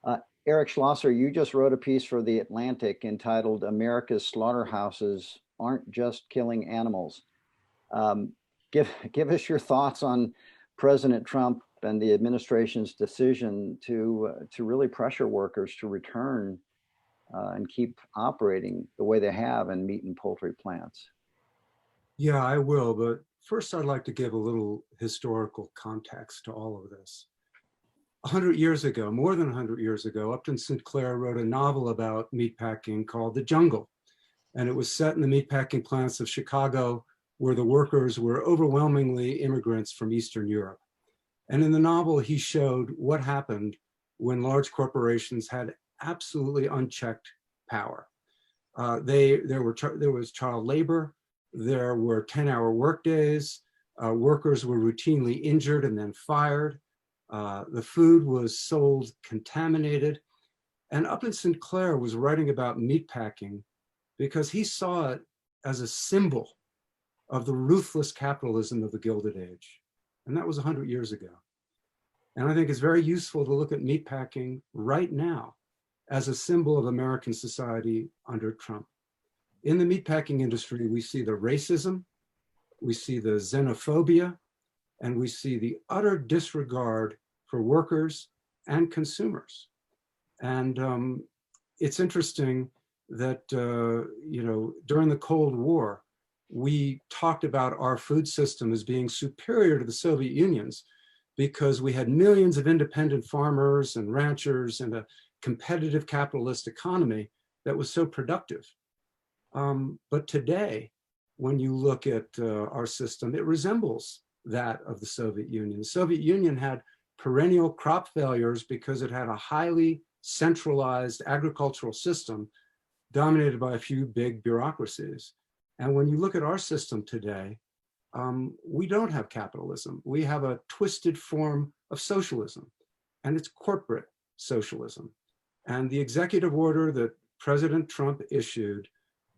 Uh, Eric Schlosser, you just wrote a piece for The Atlantic entitled America's Slaughterhouses Aren't Just Killing Animals. Um, give us your thoughts on President Trump and the administration's decision to really pressure workers to return and keep operating the way they have in meat and poultry plants. Yeah, I will, but first I'd like to give a little historical context to all of this. 100 years ago, more than 100 years ago, Upton Sinclair wrote a novel about meatpacking called The Jungle. And it was set in the meatpacking plants of Chicago, where the workers were overwhelmingly immigrants from Eastern Europe. And in the novel, he showed what happened when large corporations had absolutely unchecked power. There was child labor, there were 10-hour workdays, workers were routinely injured and then fired. The food was sold contaminated. And Upton Sinclair was writing about meatpacking because he saw it as a symbol of the ruthless capitalism of the Gilded Age. And that was 100 years ago. And I think it's very useful to look at meatpacking right now as a symbol of American society under Trump. In the meatpacking industry, we see the racism, we see the xenophobia, and we see the utter disregard for workers and consumers. And it's interesting that, during the Cold War, we talked about our food system as being superior to the Soviet Union's because we had millions of independent farmers and ranchers and a competitive capitalist economy that was so productive. But today, when you look at our system, it resembles that of the Soviet Union. The Soviet Union had perennial crop failures because it had a highly centralized agricultural system dominated by a few big bureaucracies. And when you look at our system today, we don't have capitalism. We have a twisted form of socialism, and it's corporate socialism. And the executive order that President Trump issued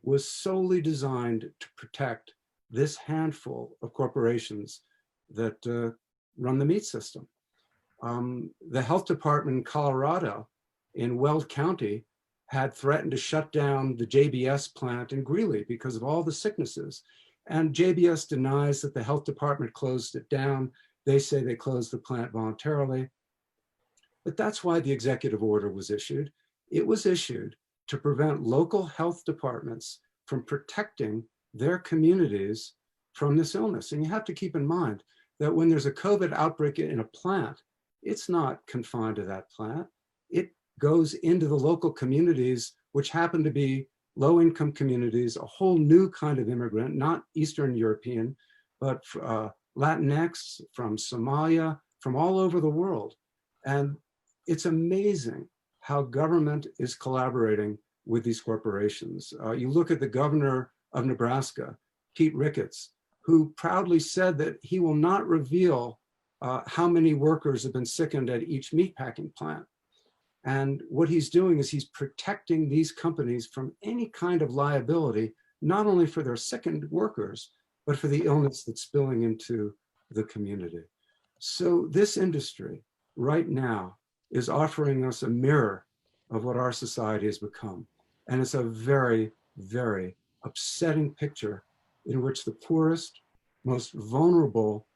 was solely designed to protect this handful of corporations that run the meat system. The health department in Colorado, in Weld County, had threatened to shut down the JBS plant in Greeley because of all the sicknesses. And JBS denies that the health department closed it down. They say they closed the plant voluntarily. But that's why the executive order was issued. It was issued to prevent local health departments from protecting their communities from this illness. And you have to keep in mind that when there's a COVID outbreak in a plant, it's not confined to that plant. It goes into the local communities, which happen to be low-income communities, a whole new kind of immigrant, not Eastern European, but Latinx, from Somalia, from all over the world. And it's amazing how government is collaborating with these corporations. You look at the governor of Nebraska, Pete Ricketts, who proudly said that he will not reveal how many workers have been sickened at each meatpacking plant. And what he's doing is he's protecting these companies from any kind of liability, not only for their sickened workers, but for the illness that's spilling into the community. So this industry right now is offering us a mirror of what our society has become. And it's a very, very upsetting picture in which the poorest, most vulnerable,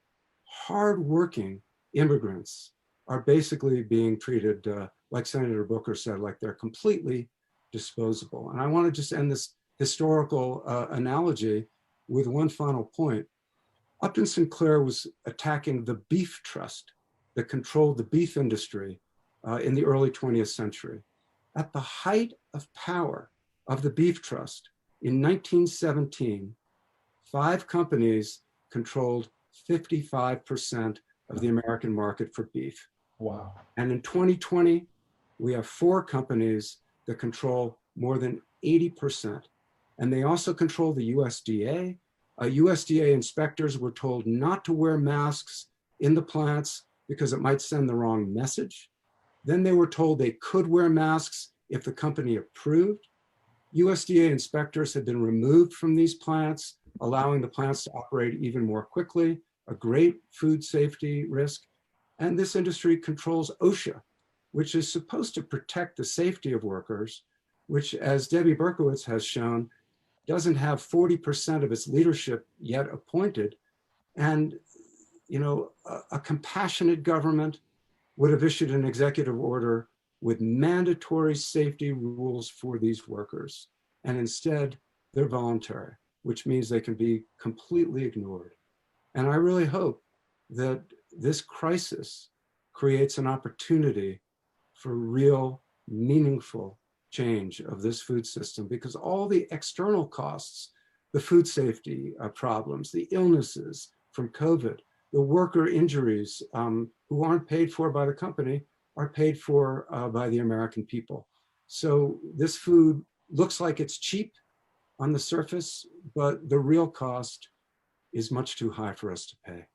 hardworking immigrants are basically being treated, like Senator Booker said, like they're completely disposable. And I want to just end this historical analogy with one final point. Upton Sinclair was attacking the beef trust that controlled the beef industry in the early 20th century. At the height of power of the beef trust in 1917, 5 companies controlled 55% of the American market for beef. Wow. And in 2020, we have 4 companies that control more than 80%. And they also control the USDA. USDA inspectors were told not to wear masks in the plants because it might send the wrong message. Then they were told they could wear masks if the company approved. USDA inspectors had been removed from these plants, allowing the plants to operate even more quickly, a great food safety risk. And this industry controls OSHA, which is supposed to protect the safety of workers, which, as Debbie Berkowitz has shown, doesn't have 40% of its leadership yet appointed. And, you know, a compassionate government would have issued an executive order with mandatory safety rules for these workers. And instead, they're voluntary, which means they can be completely ignored. And I really hope that this crisis creates an opportunity for real, meaningful change of this food system, because all the external costs, the food safety problems, the illnesses from COVID, the worker injuries who aren't paid for by the company are paid for by the American people. So this food looks like it's cheap on the surface, but the real cost is much too high for us to pay.